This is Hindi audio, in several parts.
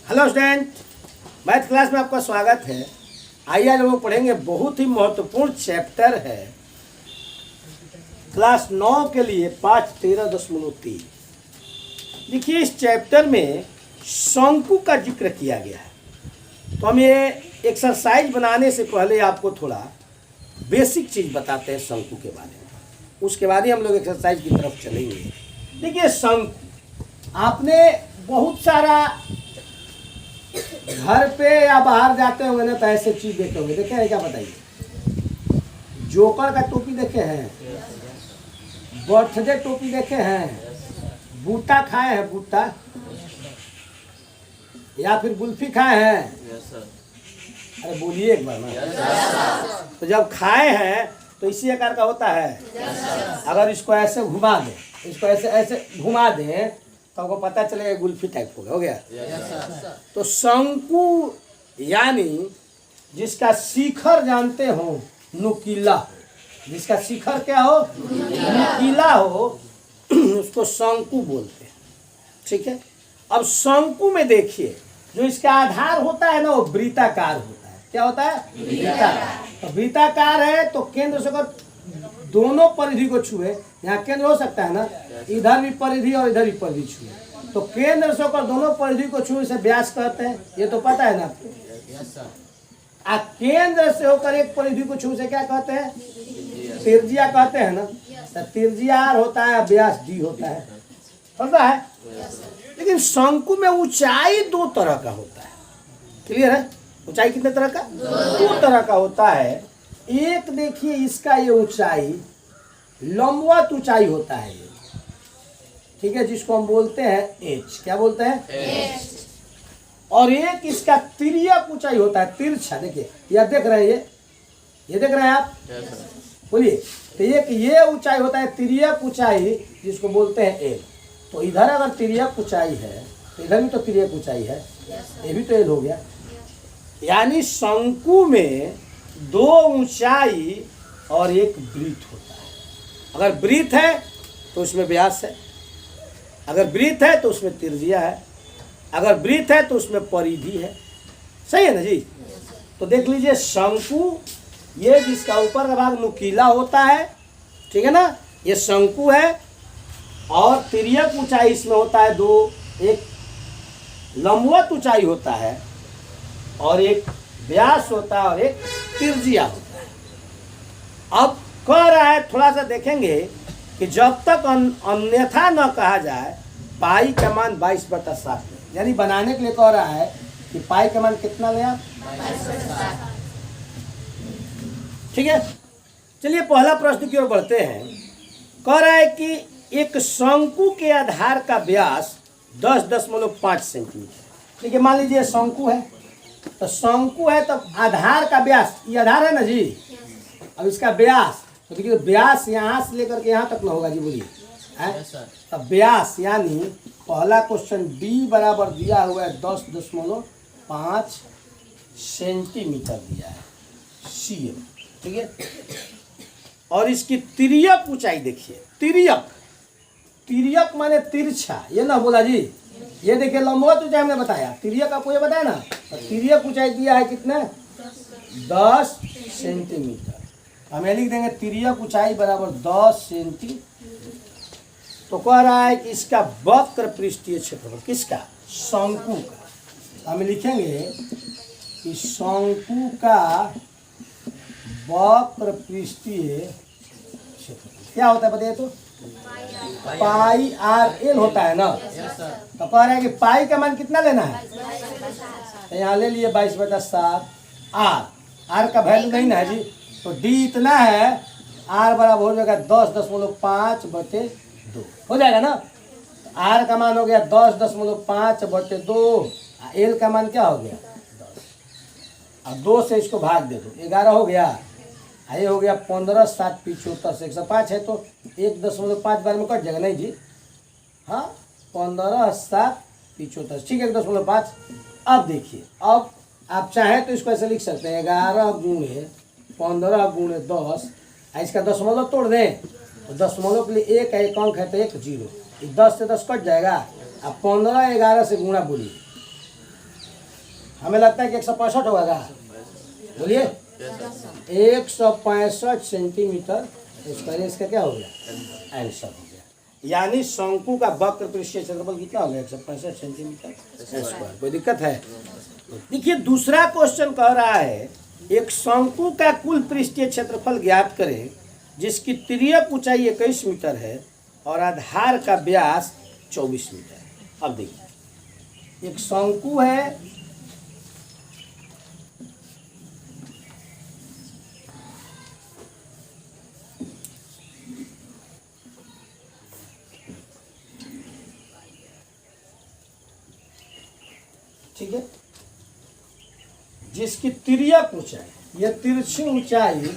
हेलो स्टूडेंट, मैथ क्लास में आपका स्वागत है। आइए आज हम लोग पढ़ेंगे, बहुत ही महत्वपूर्ण चैप्टर है क्लास 9 के लिए, पाठ 13.3। देखिए, इस चैप्टर में शंकु का जिक्र किया गया है। तो हम ये एक्सरसाइज बनाने से पहले आपको थोड़ा बेसिक चीज़ बताते हैं शंकु के बारे में, उसके बाद ही हम लोग एक्सरसाइज की तरफ चलेंगे। देखिए, शंकु आपने बहुत सारा घर पे या बाहर जाते होंगे ना, तो ऐसे चीज देखे होंगे। देखे हैं क्या, बताइए? जोकर का टोपी देखे हैं, बर्थडे टोपी देखे हैं, बूटा खाए हैं, बूटा, या फिर गुल्फी खाए हैं? अरे बोलिए एक बार ना। तो जब खाए हैं तो इसी आकार का होता है। अगर इसको ऐसे घुमा दें, इसको ऐसे ऐसे घुमा दें तो आपको पता चलेगा गुल्फी टाइप हो गया। तो शंकु यानी जिसका शिखर जानते हो नुकीला, जिसका शिखर क्या हो, नुकीला हो, उसको शंकु बोलते हैं। ठीक है। अब शंकु में देखिए, जो इसका आधार होता है ना, वो वृत्ताकार होता है। क्या होता है? वृत्ताकार। तो वृत्ताकार है तो केंद्र से अगर दोनों परिधि को छुए, यहाँ केंद्र हो सकता है ना, इधर भी परिधि और इधर भी परिधि छुए, तो केंद्र से होकर दोनों परिधि को छुए से व्यास कहते हैं। ये तो पता है ना आपको। आ केंद्र से होकर एक परिधि को छुए से क्या कहते हैं? त्रिज्या कहते हैं ना। तो त्रिज्या आर होता है, व्यास डी होता है, पता है। लेकिन शंकु में ऊंचाई दो तरह का होता है। क्लियर है? ऊंचाई कितने तरह का? दो तरह का होता है। एक देखिए, इसका ये ऊंचाई लंबवत ऊंचाई होता है ये, ठीक है, जिसको हम बोलते हैं एच। क्या बोलते हैं? एच। और एक इसका तिर्यक ऊंचाई होता है, तिरछा। देखिए, यह देख रहे हैं, ये देख रहे हैं आप? बोलिए। तो एक ये ऊंचाई होता है तिर्यक ऊंचाई, जिसको बोलते हैं एल। तो इधर अगर तिर्यक ऊंचाई है तो इधर भी तो तिर्यक ऊंचाई है, ये भी तो एल हो गया। यानी शंकु में दो ऊंचाई और एक वृत्त होता है। अगर वृत्त है तो उसमें व्यास है, अगर वृत्त है तो उसमें त्रिज्या है, अगर वृत्त है तो उसमें परिधि है। सही है ना जी? तो देख लीजिए, शंकु ये जिसका ऊपर का भाग नुकीला होता है, ठीक है ना, ये शंकु है। और तिर्यक ऊंचाई इसमें होता है दो, एक लंबवत ऊंचाई होता है और एक व्यास होता है और एक त्रिज्या होता है। अब कह रहा है, थोड़ा सा देखेंगे कि जब तक अन्यथा न कहा जाए, पाई का मान 22/7, यानी बनाने के लिए कह रहा है कि पाई का मान कितना ले आप? 22/7। ठीक है। चलिए पहला प्रश्न की ओर बढ़ते हैं। कह रहा है कि एक शंकु के आधार का व्यास 10.5 सेंटीमीटर। ठीक है, मान लीजिए शंकु है, तो शंकु है तो आधार का व्यास, ये आधार है ना जी। अब इसका व्यास, तो देखिए व्यास यहाँ से लेकर के यहाँ तक ना होगा जी, बोलिए। अब व्यास यानी पहला क्वेश्चन बी बराबर दिया हुआ है 10.5 सेंटीमीटर दिया है, सीएम। ठीक है। और इसकी तिर्यक ऊंचाई देखिए, तिर्यक, तिर्यक माने तिरछा, ये ना बोला जी। ये देखिए, लंबवत ऊंचाई हमने बताया, तिर्यक आपको ये बताया ना। तो तिर्यक ऊंचाई दिया है कितने? 10 सेंटीमीटर। हमें लिख देंगे तिर्यक ऊंचाई बराबर 10 सेंटीमीटर। तो कह रहा है कि इसका वक्र पृष्ठीय क्षेत्रफल, किसका? शंकु का। हम लिखेंगे कि शंकु का वक्र पृष्ठीय क्षेत्रफल क्या होता है, बताइए तो? पाई आर एल होता है ना। तो कह रहा है कि पाई का मान कितना लेना है? तो यहाँ ले लिए 22/7। आर का वैल्यू नहीं ना है जी, तो डी इतना है, आर बराबर हो जाएगा 10.5/2 हो जाएगा ना। आर का मान हो गया 10.5/2, एल का मान क्या हो गया? 10। अब 2 से इसको भाग दे दो, 11 हो गया। ये हो गया 15, 7 75, 105 है, तो 1.5 बार में कट जाएगा नहीं जी। हाँ, 15, 7 75, ठीक है, 1.5। अब देखिए, अब आप चाहें तो इसको ऐसे लिख सकते हैं, 11 गुणे 15 गुणे 10, इसका दशमलव तोड़ दें तो दशमलव के लिए एक है, एक अंक है तो 1 0, 10 से 10 कट जाएगा। अब 15 11 से गुणा बोलिए, हमें लगता है कि 165 होगा क्या? बोलिए 165 सेंटीमीटर स्क्वायर। इसका क्या हो गया? आंसर हो गया। यानी शंकु का वक्र पृष्ठीय क्षेत्रफल कितना हो गया? 165 सेंटीमीटर स्क्वायर। कोई दिक्कत है? देखिए दूसरा क्वेश्चन कह रहा है एक शंकु का कुल पृष्ठीय क्षेत्रफल ज्ञात करें जिसकी तिर्यक ऊंचाई 21 मीटर है और आधार का व्यास 24 मीटर है। अब देखिए एक शंकु है, ठीक है, जिसकी तिर्यक ऊंचाई, यह तिरछी ऊंचाई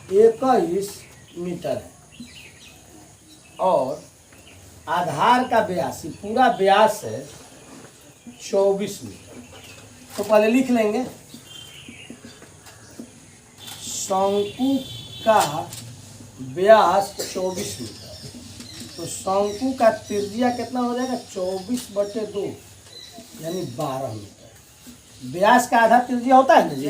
21 मीटर है और आधार का व्यास, पूरा व्यास है 24 मीटर। तो पहले लिख लेंगे शंकु का व्यास 24 मीटर, तो शंकु का त्रिज्या कितना हो जाएगा? 24/2 यानी 12 मीटर। व्यास का आधा त्रिज्या होता है ना जी।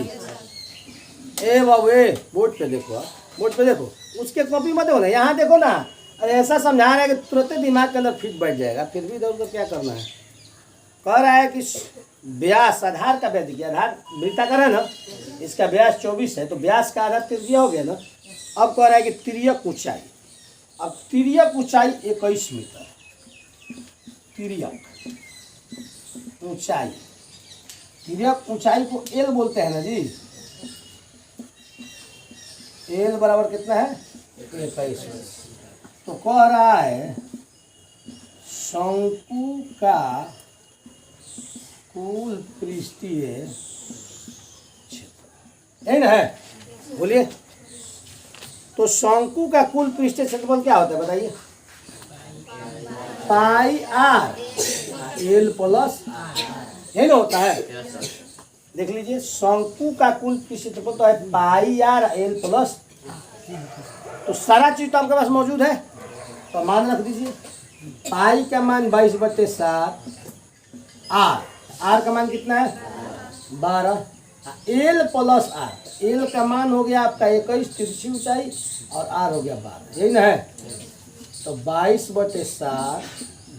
ए बाबू ए बोर्ड पे देखो, बोर्ड पे देखो, उसके कॉपी मत देखो ना, यहाँ देखो ना। अरे ऐसा समझा रहा है कि तुरंत दिमाग के अंदर फिट बैठ जाएगा, फिर भी इधर उधर क्या करना है। कह रहा है कि व्यास, आधार का व्यास, देखिए आधार वृत्ताकार है ना, इसका व्यास 24 है, तो व्यास का आधा त्रिज्या हो गया ना। अब कह रहा है कि तिर्यक ऊंचाई, अब तिर्यक ऊंचाई 21 मीटर, तिर्यक ऊंचाई, तिर्यक ऊंचाई को एल बोलते हैं ना जी। एल बराबर कितना है? 21। तो कह रहा है शंकु का कुल पृष्ठीय क्षेत्र, यही ना है? बोलिए तो शंकु का कुल पृष्ठीय क्षेत्रफल क्या होता है बताइए? पाई आर एल प्लस, यही ना होता है? देख लीजिए शंकु का कुल क्षेत्रफल तो है पाई आर एल प्लस, तो सारा चीज तो आपके पास मौजूद है, तो मान रख दीजिए। पाई का मान 22/7, आर का मान कितना है? 12, एल प्लस आर, एल का मान हो गया आपका 21 तिरछी ऊंचाई और आर हो गया 12, यही ना है? तो 22/7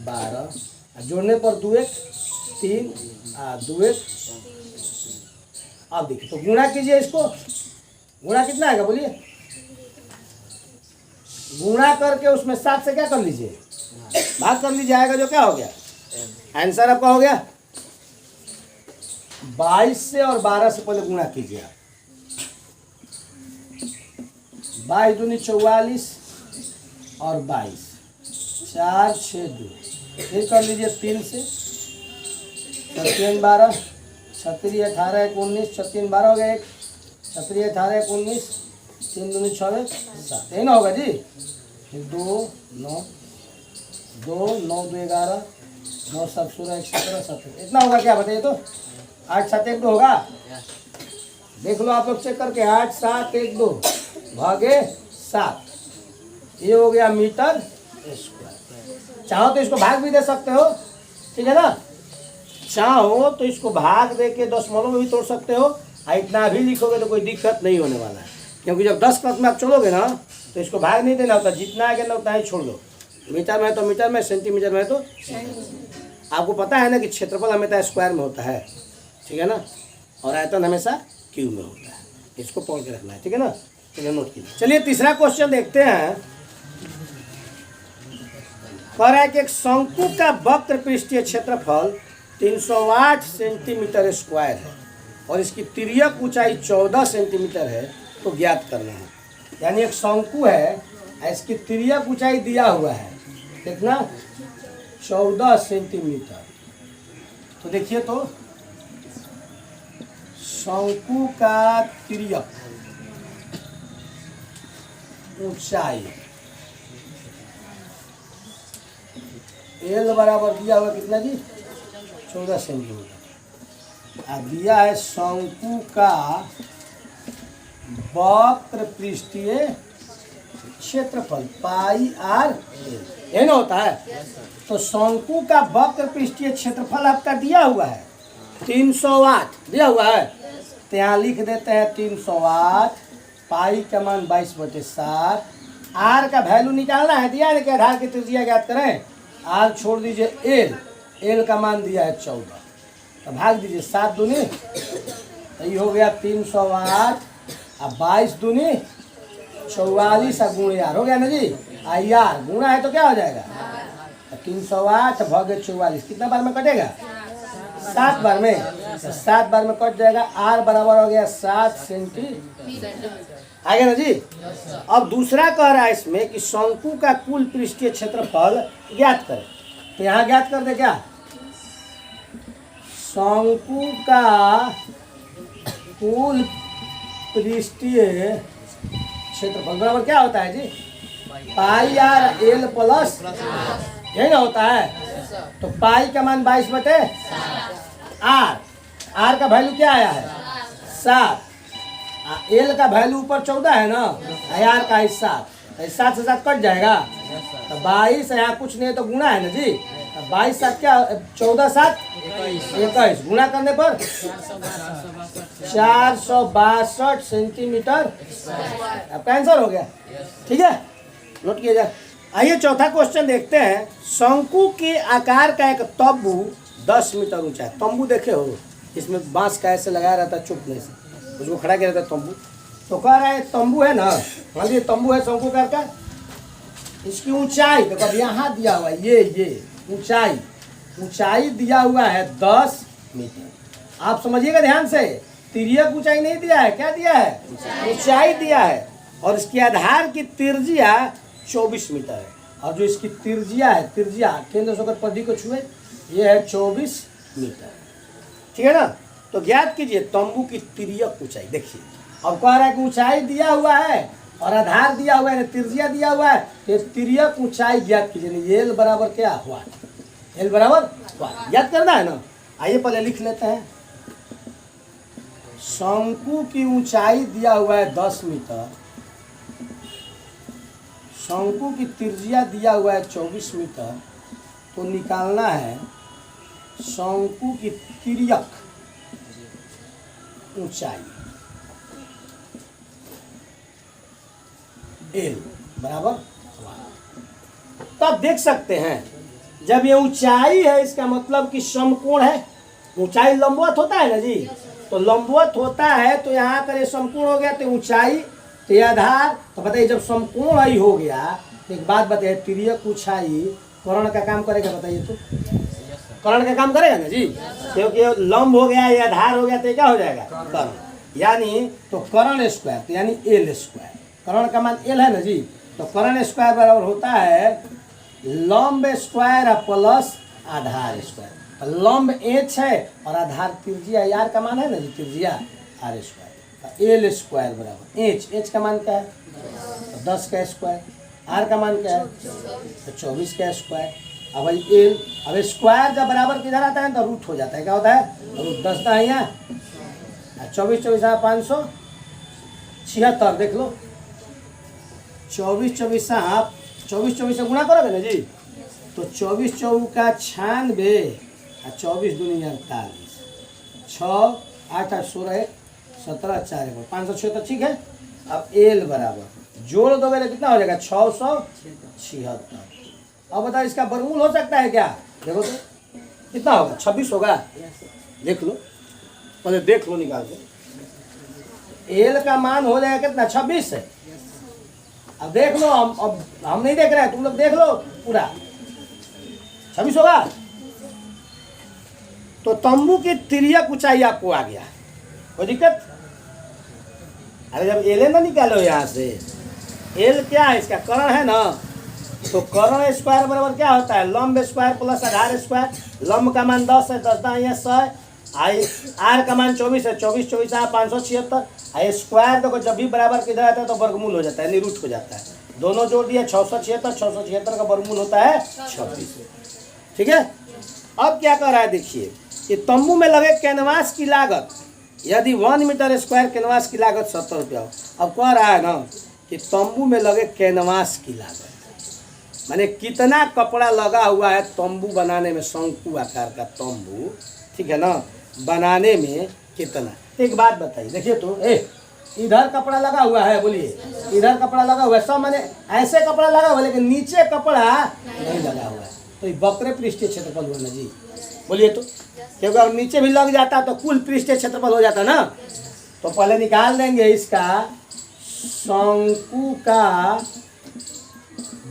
12, जोड़ने पर 2 1 3 2 1। आप देखिए तो गुणा कीजिए इसको, गुणा कितना आएगा बोलिए? गुणा करके उसमें 7 से क्या कर लीजिए? भाग कर लीजिए, आएगा जो क्या हो गया? आंसर आपका हो गया। 22 से और 12 से पहले गुणा कीजिए आप। 22 दूनी 44 और 22, 4 6 2, फिर कर लीजिए 3 से, 3 12, 36 18 19, 36 12 हो गया, 1 36 18 19, 3 दूनी 6 7, यही ना होगा जी। फिर 2 9 2 9 2 11, 9 7 16 1 17 17, इतना होगा क्या बताइए? तो 8 7 1 2 होगा। देख लो आप लोग चेक करके, 8 7 1 2 भागे 7, ये हो गया मीटर स्क्वायर। चाहो तो इसको भाग भी दे सकते हो, ठीक है ना? चाहो तो इसको भाग दे के दशमलव में भी तोड़ सकते हो, और इतना भी लिखोगे तो कोई दिक्कत नहीं होने वाला है, क्योंकि जब 10 क्लास में आप चलोगे ना तो इसको भाग नहीं देना होता, जितना आगे ना उतना ही छोड़ दो। मीटर में है तो मीटर में, सेंटीमीटर में है तो आपको पता है ना कि क्षेत्रफल हमेशा स्क्वायर में होता है, ठीक है ना, और आयतन हमेशा क्यूब में होता है। इसको पढ़ के रखना है, ठीक है ना? चलिए नोट कीजिए। चलिए तीसरा क्वेश्चन देखते हैं। कह रहा है कि एक शंकु का वक्र पृष्ठीय क्षेत्रफल 308 सेंटीमीटर स्क्वायर है और इसकी तिर्यक ऊंचाई 14 सेंटीमीटर है, तो ज्ञात करना है। यानी एक शंकु है, इसकी तिर्यक ऊंचाई दिया हुआ है कितना? 14 सेंटीमीटर। तो देखिए तो शंकु का तिर्यक ऊंचाई एल बराबर दिया हुआ कितना जी? 14 सेंटीमीटर। अब दिया है शंकु का वक्र पृष्ठीय क्षेत्रफल पाई आर एल, ये ना होता है? तो शंकु का वक्र पृष्ठीय क्षेत्रफल आपका दिया हुआ है 308 दिया हुआ है, तो यहाँ लिख देते हैं 308। पाई का मान 22/7। आर का वैल्यू निकालना है, दिया है कि आधार की त्रिज्या ज्ञात करें। आर छोड़ दीजिए, एल का मान दिया है 14, तो भाग दीजिए 7 दूनी, तो ये हो गया 308 और 22 दूनी 44 और गुणे आर हो गया ना जी। आर गुणा है तो क्या हो जाएगा, 308 भागे 44 कितना बार में कटेगा, 7 बार में, तो 7 बार में कट जाएगा। आर बराबर हो गया 7 सेंटीमीटर, आ गया ना जी। अब दूसरा कह रहा है इसमें कि शंकु का कुल पृष्ठीय क्षेत्रफल ज्ञात करें, तो यहाँ ज्ञात कर दे क्या, शंकु का कुल पृष्ठीय क्षेत्रफल बराबर क्या होता है जी, पाई आर एल प्लस, यही ना होता है। तो पाई का मान 22/आर, आर का वैल्यू क्या आया है 7, एल का वैल्यू ऊपर 14 है ना, आर का 7, 7 से 7 कट जाएगा, तो 22 यहाँ कुछ नहीं है तो गुणा है ना जी, 22 7 क्या, 14 7 21, गुणा करने पर 462 सेंटीमीटर आपका आंसर हो गया। ठीक है, नोट किया जाए। आइए चौथा क्वेश्चन देखते हैं। शंकु के आकार का एक तंबू 10 मीटर ऊंचा है। तंबू देखे हो, इसमें बांस का ऐसे लगाया रहता है चुपने से, उसको खड़ा किया रहता है तंबू। तो कह रहा है तंबू है ना, मान लीजिए तंबू है शंकु आकार का, इसकी ऊंचाई देखो अब यहाँ दिया हुआ है, ये ऊंचाई दिया हुआ है 10 मीटर। आप समझिएगा ध्यान से, तिर्यक ऊंचाई नहीं दिया है, क्या दिया है, ऊंचाई दिया है। और इसके आधार की त्रिज्या 24 मीटर है, और जो इसकी त्रिज्या है, त्रिज्या केंद्र से होकर परिधि को छुए, ये है 24 मीटर। ठीक है ना। तो ज्ञात कीजिए तंबू की तिर्यक ऊंचाई। देखिए अब कह रहा है कि ऊंचाई दिया हुआ है और आधार दिया हुआ है, त्रिज्या दिया हुआ है, तो तिर्यक ऊंचाई ज्ञात कीजिए। एल बराबर क्या हुआ, एल बराबर ज्ञात करना है ना। आइए पहले लिख लेते हैं। शंकु की ऊंचाई दिया हुआ है 10 मीटर, शंकु की त्रिज्या दिया हुआ है 24 मीटर, तो निकालना है शंकु की तिर्यक ऊंचाई एल बराबर। तब देख सकते हैं जब ये ऊंचाई है, इसका मतलब कि समकोण है। ऊंचाई लंबवत होता है ना जी, तो लंबवत होता है तो यहाँ कर ये समकोण हो गया, तो ऊंचाई तो ये आधार। तो बताइए जब समकोण ही हो गया, तो एक बात बताइए, तिर्यक ऊंचाई कर्ण का काम करेगा, बताइए तो कर्ण का काम करेगा ना जी, क्योंकि लंब हो गया, ये आधार हो गया, तो क्या हो जाएगा कर्ण, यानी तो कर्ण स्क्वायर, तो यानी एल स्क्वायर। कर्ण का मान एल है ना जी, तो कर्ण स्क्वायर बराबर होता है लंब स्क्वायर प्लस आधार स्क्वायर। लंब एच है और आधार त्रिज्या आर का मान है ना जी, त्रिज्या आर स्क्वायर। एल स्क्वायर बराबर एच का मान क्या है, तो 10 का स्क्वायर। आर का मान क्या है, तो 24 का स्क्वायर। अब भाई एल, अब स्क्वायर जब बराबर किधर आता है तो रूट हो जाता है, क्या होता है, रूट 10 ना है यहाँ, 24 576 देख लो, 24 से गुणा करोगे ना जी, तो 24 चौका 96 और 24 दूनी 48, 6 8 8 16 17 4 576, ठीक है। अब एल बराबर जोड़ दोगे तो कितना हो जाएगा, 676। अब बताओ इसका वर्गमूल हो सकता है क्या, देखो तो कितना होगा, 26 होगा। देख लो पहले, देख लो निकाल के, एल का मान हो जाएगा कितना, 26 है। अब देख लो, हम नहीं देख रहे हैं, तुम लोग देख लो पूरा, 26 होगा। तो तंबू की तिर्यक ऊंचाई आपको आ गया, कोई दिक्कत। अरे जब एल ना निकालो यहाँ से, एल क्या है, इसका कर्ण है ना, तो कर्ण स्क्वायर बराबर क्या होता है, लंब स्क्वायर प्लस आधार स्क्वायर। लंब का मान 10 है, 10 दाएं 100 है। आर का मान 24 है, 24 24 576। आई स्क्वायर देखो जब भी बराबर किधर आता है तो वर्गमूल हो जाता है, रूट हो जाता है। दोनों जोड़ दिया 676, 676 का वर्गमूल होता है 26। ठीक है। अब क्या कर रहा है, देखिए कि तंबू में लगे कैनवास की लागत, यदि 1 मीटर स्क्वायर कैनवास की लागत 70 रुपया हो। अब कह रहा है ना कि तंबू में लगे कैनवास की लागत, माने कितना कपड़ा लगा हुआ है तंबू बनाने में, शंकु आकार का तंबू, ठीक है ना। बनाने में कितना। एक बात बताइए, देखिए तो इधर कपड़ा लगा हुआ है, बोलिए इधर कपड़ा लगा हुआ है, सब मैंने ऐसे कपड़ा लगा हुआ है लेकिन नीचे कपड़ा नहीं लगा हुआ है, तो ये वक्र पृष्ठीय क्षेत्रफल हुआ ना जी, बोलिए तो। क्योंकि अगर नीचे भी लग जाता तो कुल पृष्ठीय क्षेत्रफल हो जाता ना। तो पहले निकाल देंगे इसका शंकु का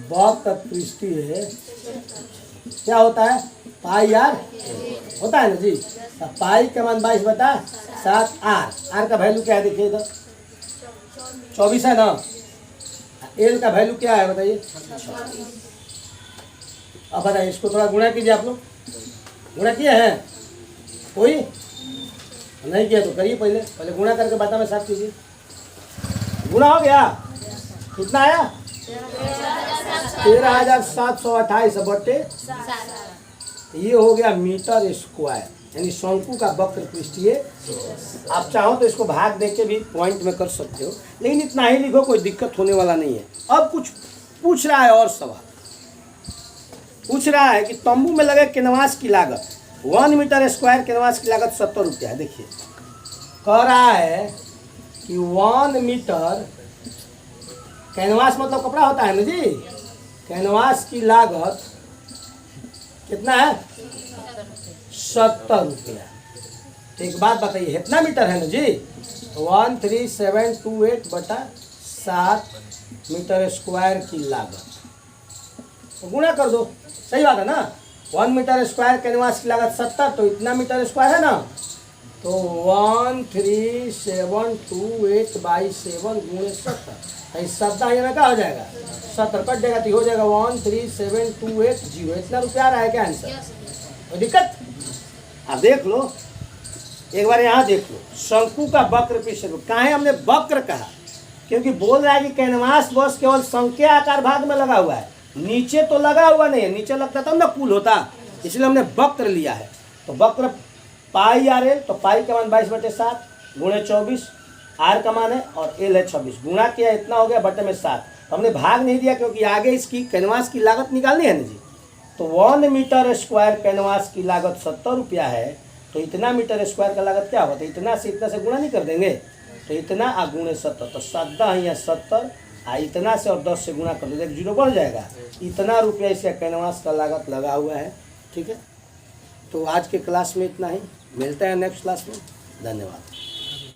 वक्र पृष्ठीय क्या होता है, पाई आर होता है ना जी। तो पाई का मान 22/7 आर का वैल्यू क्या है, देखिए इधर 24 है ना। एल का वैल्यू क्या है बताइए, अब बताइए इसको थोड़ा गुणा कीजिए। आप लोग गुणा किए हैं, कोई नहीं किया तो करिए, पहले गुणा करके बाद में साफ कीजिए। गुणा हो गया, कितना आया 13,728/7। ये हो गया मीटर स्क्वायर, यानी शंकु का वक्र पृष्ठीय। आप चाहो तो इसको भाग देके भी पॉइंट में कर सकते हो, लेकिन इतना ही लिखो, कोई दिक्कत होने वाला नहीं है। अब कुछ पूछ रहा है और सवाल पूछ रहा है कि तंबू में लगे कैनवास की लागत 1 मीटर स्क्वायर कैनवास की लागत 70 रुपया है। देखिए कह रहा है कि 1 मीटर कैनवास मतलब कपड़ा होता है ना जी, कैनवास की लागत कितना है 70 रुपया। तो एक बात बताइए, कितना मीटर है ना जी, 13728/7 मीटर स्क्वायर की लागत, तो गुणा कर दो, सही बात है ना। 1 मीटर स्क्वायर कैनवास की लागत 70, तो इतना मीटर स्क्वायर है ना, तो 13728/7 गुणे 70, इस 70 में क्या हो जाएगा 70 कट जाएगा, तो हो जाएगा 13728 इतना रुपया आ रहा है क्या आंसर, कोई दिक्कत। आप देख लो एक बार, यहाँ देख लो शंकु का वक्र पृष्ठफल, काहे हमने वक्र कहा, क्योंकि बोल रहा है कि कैनवास बस केवल संख्या आकार भाग में लगा हुआ है, नीचे तो लगा हुआ नहीं है, नीचे लगता तब ना पुल होता, इसलिए हमने वक्र लिया है। तो वक्र पाई आर एल, तो पाई का मान 22/7 गुणे 24, आर का मान है और एल है 26, गुणा किया इतना हो गया बटे में 7। तो हमने भाग नहीं दिया क्योंकि आगे इसकी कैनवास की लागत निकालनी है ना जी। तो 1 मीटर स्क्वायर कैनवास की लागत 70 रुपया है, तो इतना मीटर स्क्वायर का लागत क्या होता है, इतना से गुणा नहीं कर देंगे, तो इतना आ गुणे 70, तो 7 या 70 इतना से और 10 से गुणा कर दो, 0 बढ़ जाएगा, इतना रुपया इसका कैनवास का लागत लगा हुआ है। ठीक है, तो आज के क्लास में इतना ही, मिलते हैं नेक्स्ट क्लास में, धन्यवाद।